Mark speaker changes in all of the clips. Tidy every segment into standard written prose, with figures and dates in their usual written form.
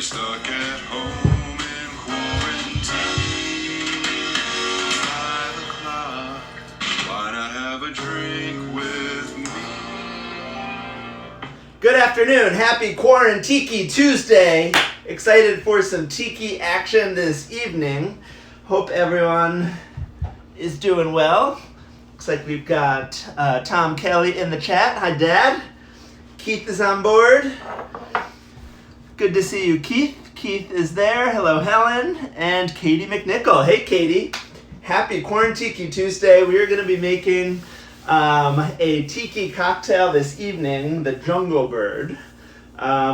Speaker 1: stuck at home in quarantine. 5 o'clock, why not have a drink with me?
Speaker 2: Good afternoon, happy Quarantiki Tuesday. Excited for some tiki action this evening. Hope everyone is doing well. Looks like we've got Tom Kelly in the chat. Hi, Dad. Keith is on board. Good to see you, Keith. Keith is there. Hello, Helen. And Katie McNichol. Hey, Katie. Happy Quarantiki Tuesday. We are going to be making a tiki cocktail this evening, the Jungle Bird,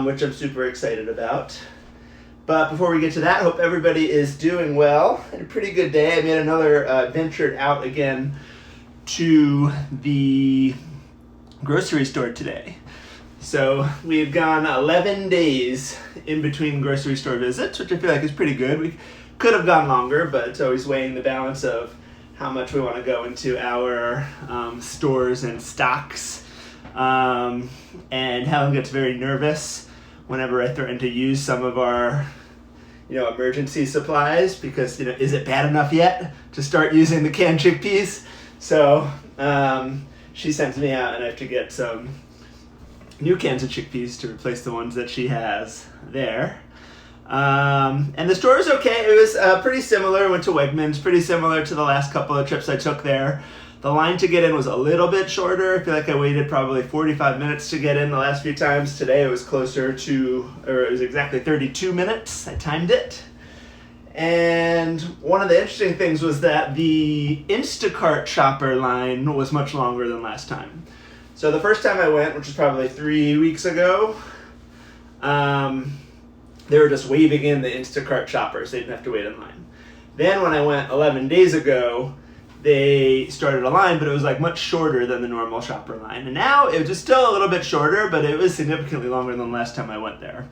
Speaker 2: which I'm super excited about. But before we get to that, hope everybody is doing well. Had a pretty good day. I made another ventured out again to the grocery store today. So we've gone 11 days in between grocery store visits, which I feel like is pretty good. We could have gone longer, but it's always weighing the balance of how much we want to go into our stores and stocks. And Helen gets very nervous whenever I threaten to use some of our emergency supplies because, is it bad enough yet to start using the canned chickpeas? So she sends me out and I have to get some new cans of chickpeas to replace the ones that she has there. And the store is okay. It was pretty similar. Went to Wegmans, pretty similar to the last couple of trips I took there. The line to get in was a little bit shorter. I feel like I waited probably 45 minutes to get in the last few times. Today it was it was exactly 32 minutes. I timed it. And one of the interesting things was that the Instacart shopper line was much longer than last time. So the first time I went, which was probably 3 weeks ago, they were just waving in the Instacart shoppers. They didn't have to wait in line. Then when I went 11 days ago, they started a line, but it was like much shorter than the normal shopper line. And now it was just still a little bit shorter, but it was significantly longer than the last time I went there,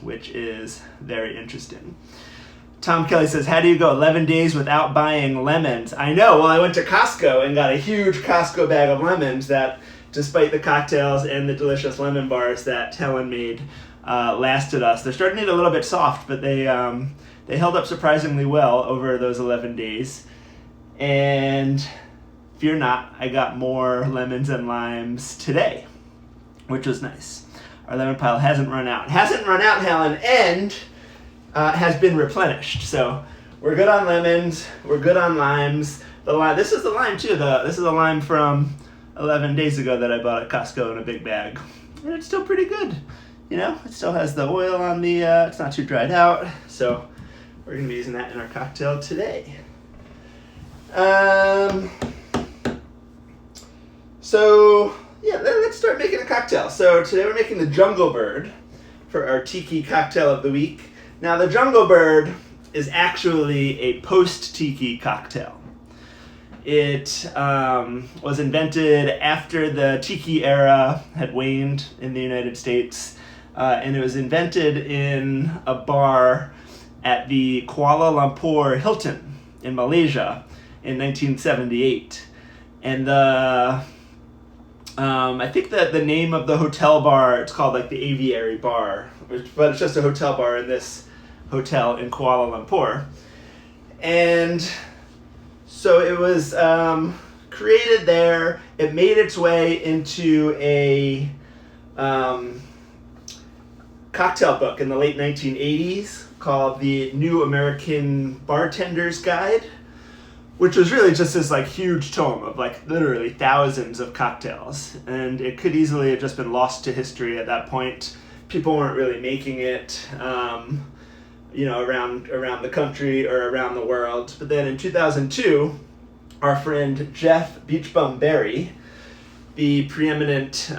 Speaker 2: which is very interesting. Tom Kelly says, how do you go 11 days without buying lemons? I know. Well, I went to Costco and got a huge Costco bag of lemons that, despite the cocktails and the delicious lemon bars that Helen made, lasted us. They're starting to get a little bit soft, but they held up surprisingly well over those 11 days. And fear not, I got more lemons and limes today, which was nice. Our lemon pile hasn't run out. Hasn't run out, Helen, and has been replenished. So we're good on lemons. We're good on limes. The lime. This is the lime too. This is the lime from 11 days ago that I bought at Costco in a big bag, and it's still pretty good. It still has the oil on the. It's not too dried out. So we're gonna be using that in our cocktail today. Let's start making a cocktail. So today we're making the Jungle Bird for our tiki cocktail of the week. Now the Jungle Bird is actually a post-tiki cocktail. It was invented after the tiki era had waned in the United States, and it was invented in a bar at the Kuala Lumpur Hilton in Malaysia in 1978. And I think that the name of the hotel bar, it's called like the Aviary Bar, but it's just a hotel bar in this hotel in Kuala Lumpur. And so it was created there. It made its way into a cocktail book in the late 1980s called the New American Bartender's Guide, which was really just this like huge tome of like literally thousands of cocktails. And it could easily have just been lost to history at that point. People weren't really making it, around the country or around the world. But then in 2002, our friend Jeff Beachbum Berry, the preeminent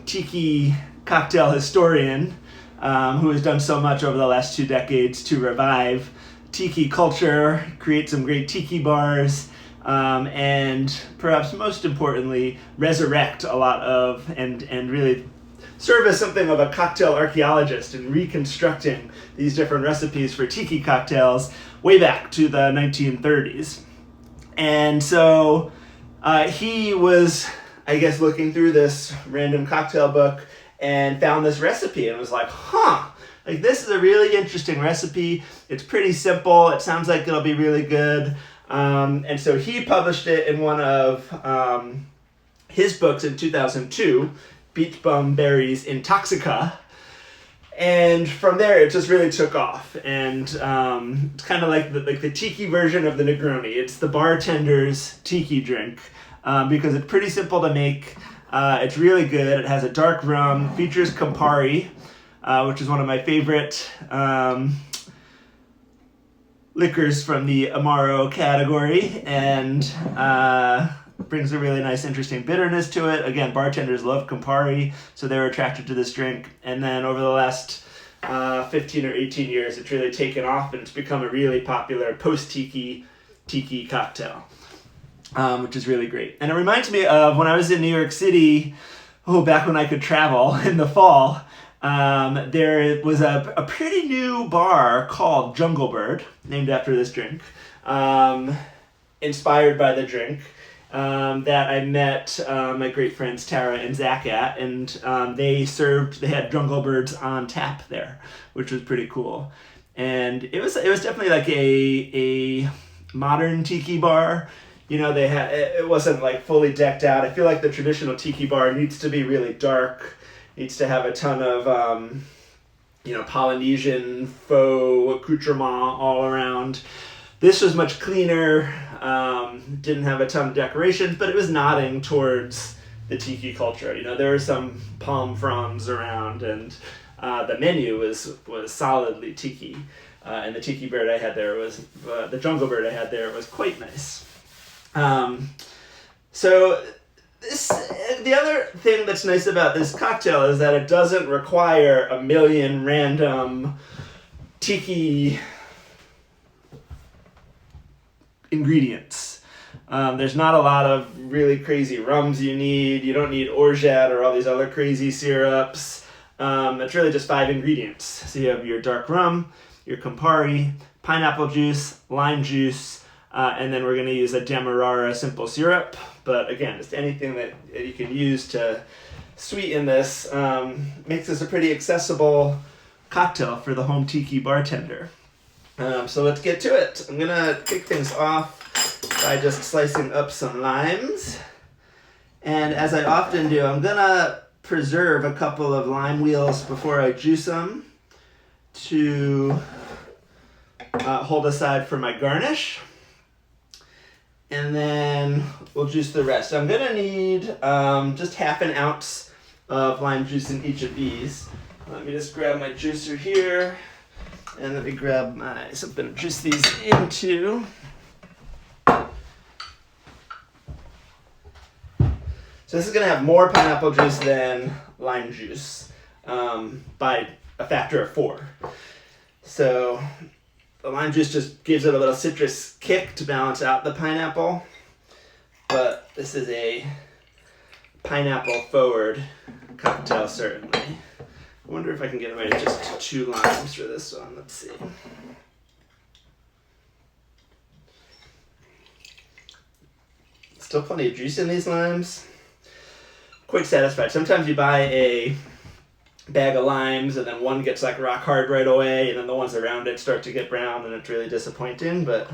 Speaker 2: tiki cocktail historian, who has done so much over the last 2 decades to revive tiki culture, create some great tiki bars, and perhaps most importantly, resurrect a lot of and really serve as something of a cocktail archaeologist in reconstructing these different recipes for tiki cocktails way back to the 1930s. And so he was, I guess, looking through this random cocktail book and found this recipe and was like, like this is a really interesting recipe. It's pretty simple. It sounds like it'll be really good. And so he published it in one of his books in 2002, Beach Bum Berries Intoxica. And from there, it just really took off. And it's kind of like the tiki version of the Negroni. It's the bartender's tiki drink because it's pretty simple to make. It's really good. It has a dark rum, features Campari, which is one of my favorite liquors from the Amaro category, and brings a really nice, interesting bitterness to it. Again, bartenders love Campari, so they were attracted to this drink. And then over the last 15 or 18 years, it's really taken off, and it's become a really popular post-tiki cocktail, which is really great. And it reminds me of when I was in New York City, back when I could travel in the fall. There was a pretty new bar called Jungle Bird, named after this drink, inspired by the drink, that I met my great friends Tara and Zach at, and they had Jungle Birds on tap there, which was pretty cool. And it was definitely like a modern tiki bar. You know, it wasn't like fully decked out. I feel like the traditional tiki bar needs to be really dark, needs to have a ton of Polynesian faux accoutrement all around. This was much cleaner, didn't have a ton of decorations, but it was nodding towards the tiki culture. You know, there were some palm fronds around, and the menu was solidly tiki. And the tiki bird I had there the jungle bird I had there was quite nice. So the other thing that's nice about this cocktail is that it doesn't require a million random tiki ingredients. There's not a lot of really crazy rums you need. You don't need orgeat or all these other crazy syrups. It's really just 5 ingredients. So you have your dark rum, your Campari, pineapple juice, lime juice, and then we're going to use a Demerara simple syrup. But again, just anything that you can use to sweeten this makes this a pretty accessible cocktail for the home tiki bartender. So let's get to it. I'm going to kick things off by just slicing up some limes. And as I often do, I'm going to preserve a couple of lime wheels before I juice them to hold aside for my garnish. And then we'll juice the rest. I'm going to need just half an ounce of lime juice in each of these. Let me just grab my juicer here. And let me grab something to juice these into. So this is going to have more pineapple juice than lime juice by a factor of 4. So the lime juice just gives it a little citrus kick to balance out the pineapple. But this is a pineapple forward cocktail, certainly. I wonder if I can get away with just 2 limes for this one. Let's see. Still plenty of juice in these limes. Quite satisfied. Sometimes you buy a bag of limes and then one gets like rock hard right away, and then the ones around it start to get brown, and it's really disappointing. But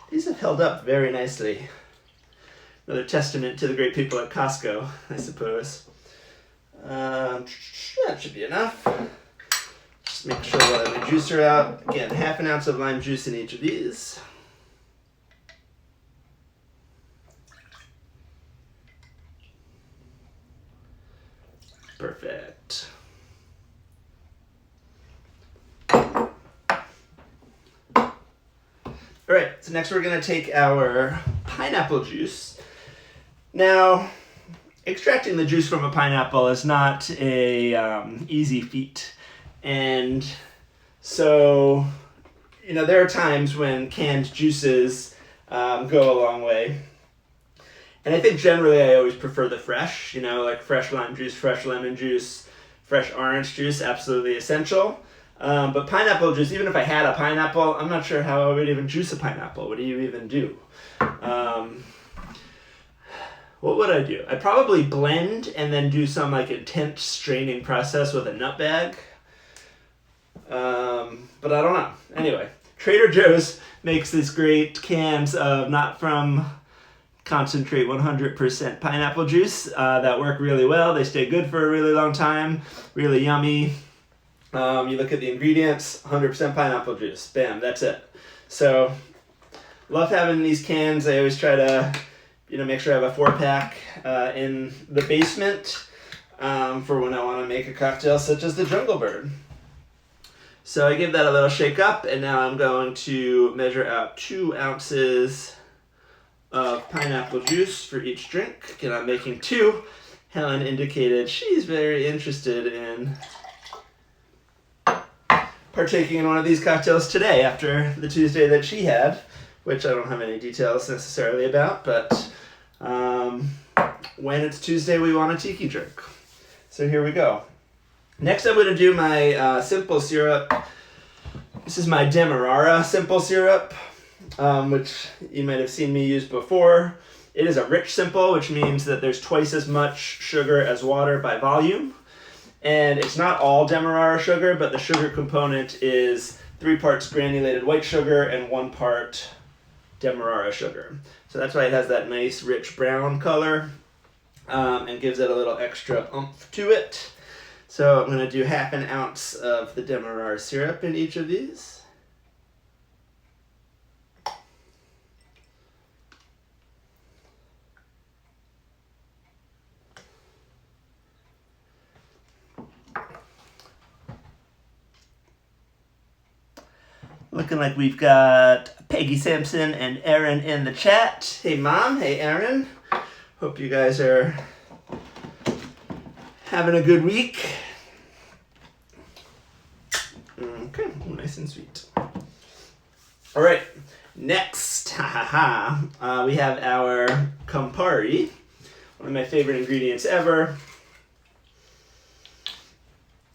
Speaker 2: these have held up very nicely. Another testament to the great people at Costco, I suppose. That should be enough. Just make sure I let my juicer out. Again, half an ounce of lime juice in each of these. Perfect. All right, so next we're going to take our pineapple juice. Now, extracting the juice from a pineapple is not a easy feat. And so, there are times when canned juices go a long way. And I think generally I always prefer the fresh, like fresh lime juice, fresh lemon juice, fresh orange juice, absolutely essential. But pineapple juice, even if I had a pineapple, I'm not sure how I would even juice a pineapple. What do you even do? what would I do? I'd probably blend and then do some like intense straining process with a nut bag. But I don't know. Anyway, Trader Joe's makes these great cans of Not From Concentrate 100% pineapple juice that work really well. They stay good for a really long time, really yummy. You look at the ingredients, 100% pineapple juice. Bam, that's it. So, love having these cans. I always try to, make sure I have a 4-pack in the basement for when I want to make a cocktail such as the Jungle Bird. So I give that a little shake up, and now I'm going to measure out 2 ounces of pineapple juice for each drink. Again, I'm making 2. Helen indicated she's very interested in partaking in one of these cocktails today after the Tuesday that she had, which I don't have any details necessarily about, but when it's Tuesday, we want a tiki drink. So here we go. Next, I'm going to do my simple syrup. This is my Demerara simple syrup, which you might have seen me use before. It is a rich simple, which means that there's twice as much sugar as water by volume. And it's not all Demerara sugar, but the sugar component is 3 parts granulated white sugar and 1 part Demerara sugar. So that's why it has that nice rich brown color and gives it a little extra oomph to it. So I'm going to do 1/2 ounce of the Demerara syrup in each of these. Looking like we've got Peggy Sampson and Aaron in the chat. Hey Mom, hey Aaron. Hope you guys are having a good week. Okay, nice and sweet. All right, next, we have our Campari, one of my favorite ingredients ever.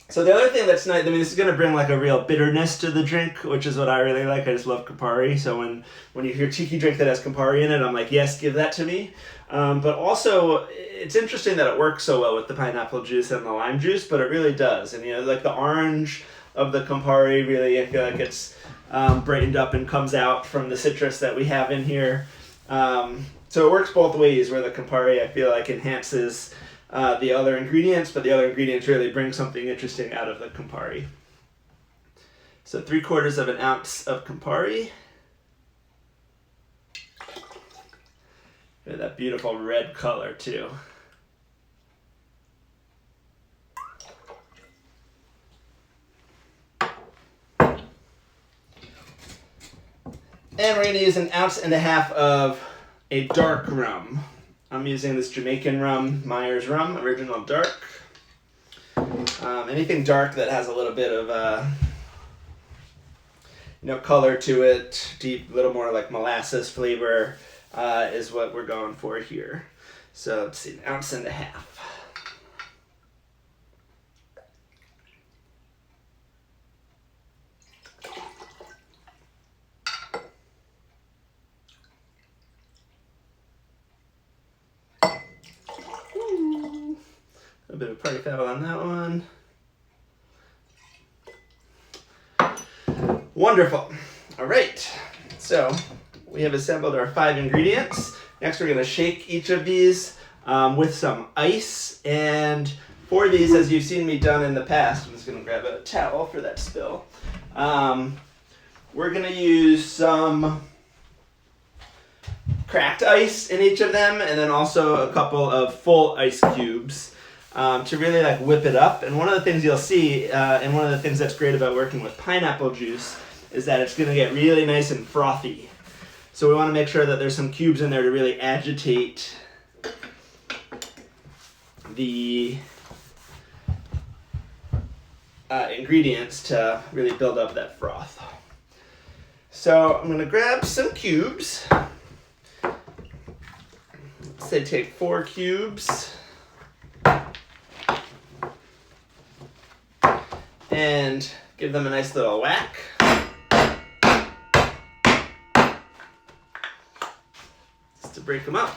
Speaker 2: So the other thing that's nice, this is going to bring like a real bitterness to the drink, which is what I really like. I just love Campari. So when you hear tiki drink that has Campari in it, I'm like, yes, give that to me. But also, it's interesting that it works so well with the pineapple juice and the lime juice, but it really does. And like the orange of the Campari really, I feel like it's brightened up and comes out from the citrus that we have in here. So it works both ways, where the Campari, I feel like, enhances the other ingredients, but the other ingredients really bring something interesting out of the Campari. So 3/4 ounce of Campari. Look at that beautiful red color too. And we're going to use 1.5 ounces of a dark rum. I'm using this Jamaican rum, Myers rum, original dark. Anything dark that has a little bit of color to it, deep, little more like molasses flavor, is what we're going for here. So let's see, 1.5 ounces. A bit of party foul on that one. Wonderful. All right. So we have assembled our 5 ingredients. Next, we're going to shake each of these with some ice. And for these, as you've seen me done in the past, I'm just going to grab a towel for that spill. We're going to use some cracked ice in each of them, and then also a couple of full ice cubes to really like whip it up. And one of the things you'll see, and one of the things that's great about working with pineapple juice, is that it's going to get really nice and frothy. So we want to make sure that there's some cubes in there to really agitate the ingredients to really build up that froth. So I'm going to grab some cubes. Let's say take 4 cubes. And give them a nice little whack. Just to break them up.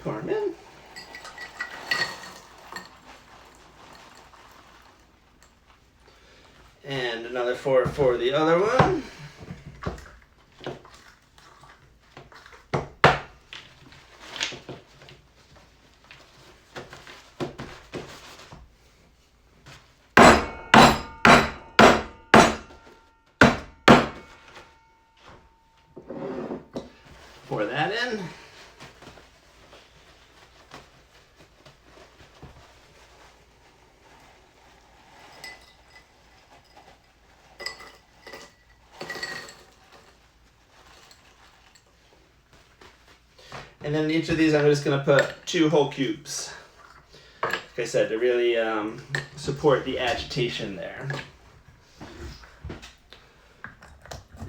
Speaker 2: Pour them in. And another 4 for the other one. Pour that in. And then in each of these, I'm just going to put 2 whole cubes. Like I said, to really support the agitation there. And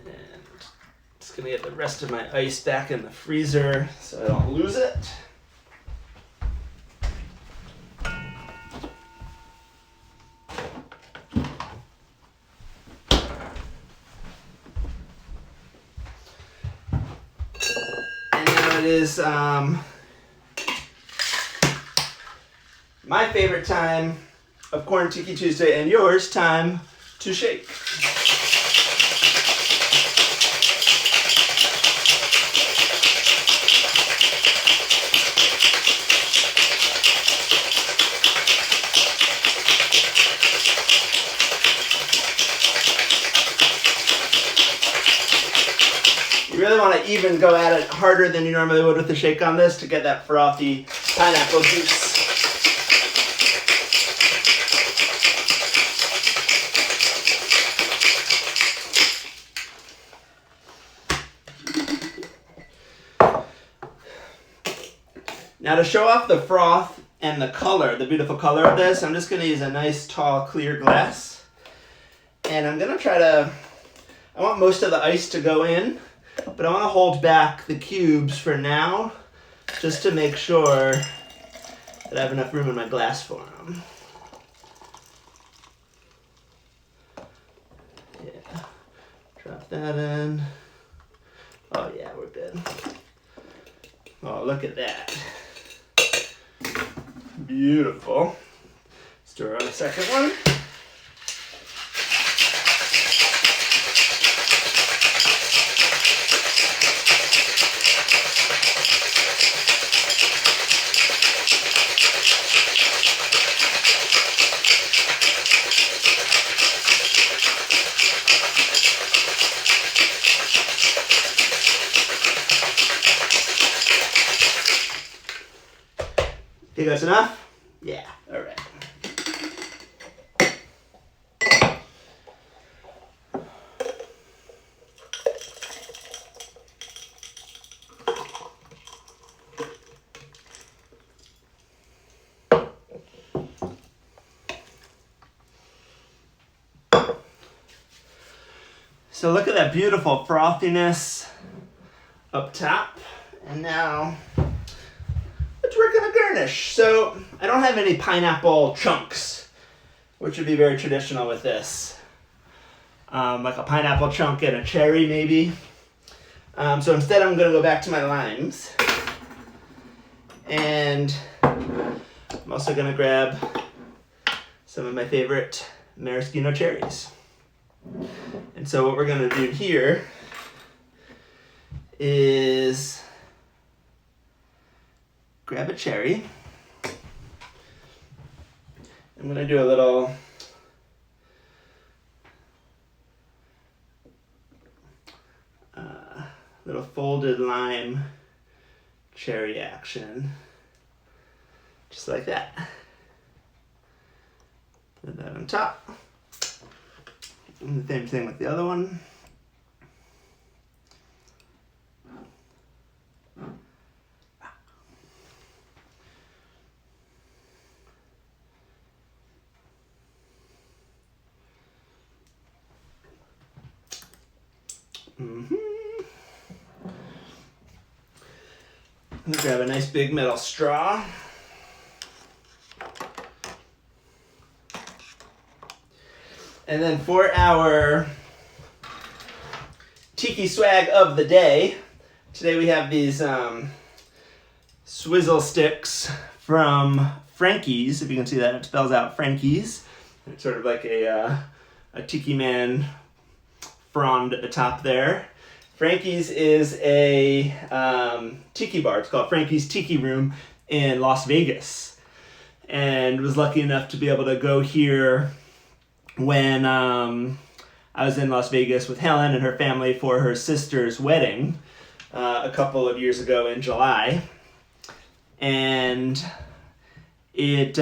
Speaker 2: just going to get the rest of my ice back in the freezer so I don't lose it. Is my favorite time of Corn Tiki Tuesday and yours time to shake. You really want to even go at it harder than you normally would with the shake on this to get that frothy pineapple juice. Now to show off the froth and the color, the beautiful color of this, I'm just going to use a nice tall clear glass. And I'm going to I want most of the ice to go in. But I want to hold back the cubes for now, just to make sure that I have enough room in my glass for them. Yeah, drop that in. Oh yeah, we're good. Oh, look at that. Beautiful. Stir on a second one. Think that's enough? Yeah, all right. So look at that beautiful frothiness up top. And now we're gonna garnish. So I don't have any pineapple chunks, which would be very traditional with this. Like a pineapple chunk and a cherry maybe. So instead I'm gonna go back to my limes. And I'm also gonna grab some of my favorite maraschino cherries. And so what we're gonna do here is grab a cherry. I'm going to do a little folded lime cherry action. Just like that. Put that on top. And the same thing with the other one. I'm gonna grab a nice big metal straw. And then for our tiki swag of the day, today we have these swizzle sticks from Frankie's. If you can see that, it spells out Frankie's. It's sort of like a Tiki Man frond at the top there. Frankie's is a tiki bar. It's called Frankie's Tiki Room in Las Vegas. And was lucky enough to be able to go here when I was in Las Vegas with Helen and her family for her sister's wedding a couple of years ago in July. And it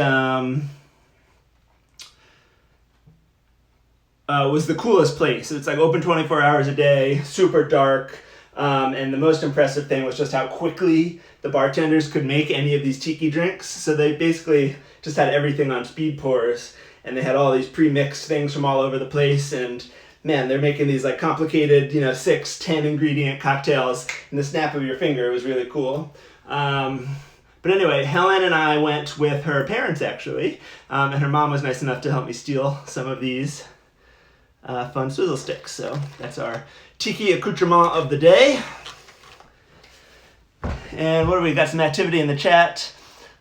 Speaker 2: was the coolest place. It's like open 24 hours a day, super dark. And the most impressive thing was just how quickly the bartenders could make any of these tiki drinks. So they basically just had everything on speed pours, and they had all these pre-mixed things from all over the place. And man, they're making these like complicated, 6-10 ingredient cocktails in the snap of your finger. It was really cool. But anyway, Helen and I went with her parents actually, and her mom was nice enough to help me steal some of these fun swizzle sticks. So that's our tiki accoutrement of the day. And what do we got? Some activity in the chat.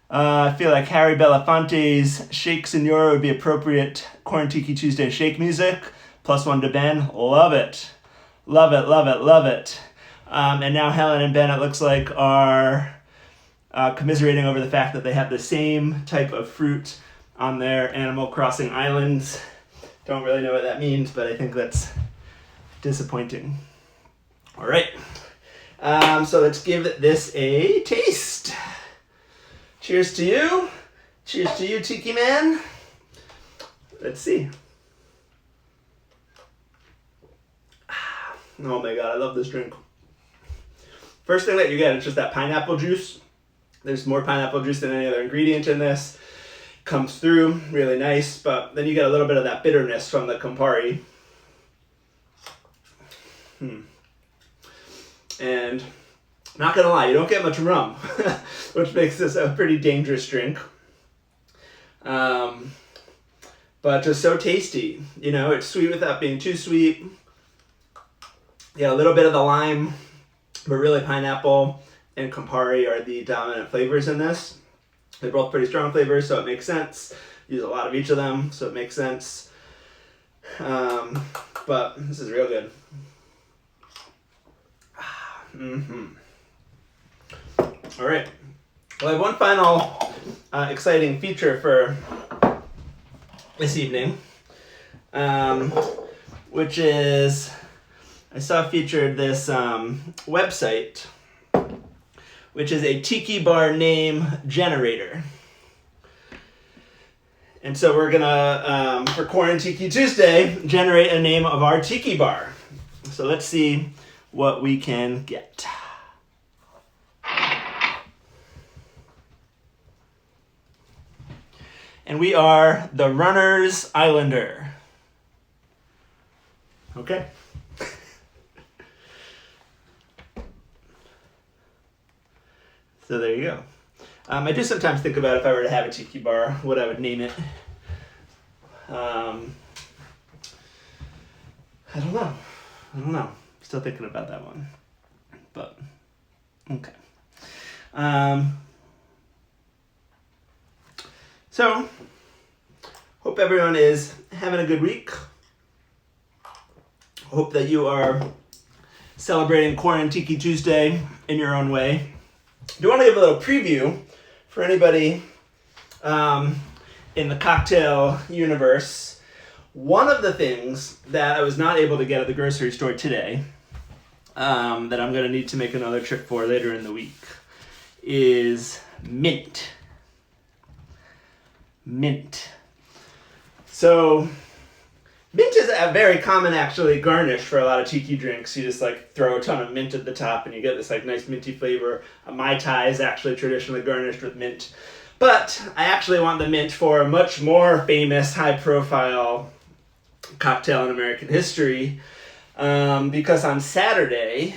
Speaker 2: I feel like Harry Belafonte's Shake Senora would be appropriate Corn Tiki Tuesday shake music. +1 to Ben. Love it. Love it, love it, love it. And now Helen and Ben, it looks like, are commiserating over the fact that they have the same type of fruit on their Animal Crossing islands. Don't really know what that means, but I think that's disappointing. All right. So let's give this a taste. Cheers to you. Cheers to you, Tiki Man. Let's see. Oh my god, I love this drink. First thing that you get is just that pineapple juice. There's more pineapple juice than any other ingredient in this. Comes through really nice, but then you get a little bit of that bitterness from the Campari. And not gonna lie, you don't get much rum, which makes this a pretty dangerous drink. But just so tasty. It's sweet without being too sweet. Yeah, a little bit of the lime, but really pineapple and Campari are the dominant flavors in this. They're both pretty strong flavors, so it makes sense. Use a lot of each of them, so it makes sense. But this is real good. All right. Well, I have one final exciting feature for this evening, which is I saw featured this website, which is a tiki bar name generator. And so we're gonna, for Corn Tiki Tuesday, generate a name of our tiki bar. So let's see what we can get. And we are the Runners Islander. Okay. So there you go. I do sometimes think about if I were to have a tiki bar, what I would name it. I don't know. Still thinking about that one. But, okay. So, hope everyone is having a good week. Hope that you are celebrating Corn Tiki Tuesday in your own way. I do want to give a little preview for anybody in the cocktail universe. One of the things that I was not able to get at the grocery store today, that I'm going to need to make another trip for later in the week, is mint. Mint. So, mint is a very common, actually, garnish for a lot of tiki drinks. You just, throw a ton of mint at the top and you get this, nice minty flavor. A Mai Tai is actually traditionally garnished with mint. But I actually want the mint for a much more famous, high-profile cocktail in American history. Because on Saturday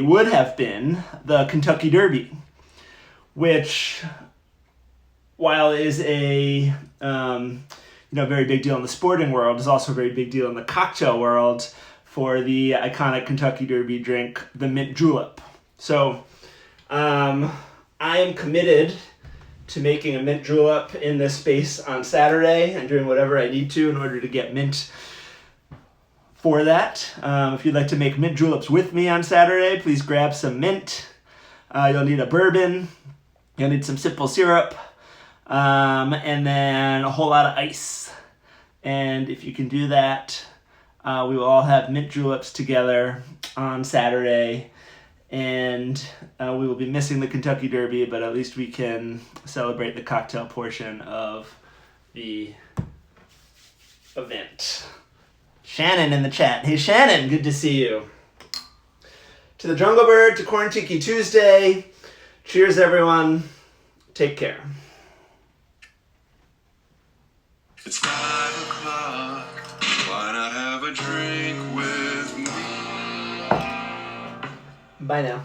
Speaker 2: would have been the Kentucky Derby, which, while it is a very big deal in the sporting world, is also a very big deal in the cocktail world for the iconic Kentucky Derby drink, the mint julep. So I am committed to making a mint julep in this space on Saturday and doing whatever I need to in order to get mint for that. If you'd like to make mint juleps with me on Saturday, please grab some mint. You'll need a bourbon. You'll need some simple syrup. And then a whole lot of ice. And if you can do that, we will all have mint juleps together on Saturday. And we will be missing the Kentucky Derby, but at least we can celebrate the cocktail portion of the event. Shannon in the chat. Hey Shannon, good to see you. To the Jungle Bird, to Corn Tiki Tuesday. Cheers everyone. Take care.
Speaker 1: It's 5 o'clock. Why not have a drink with me?
Speaker 2: Bye now.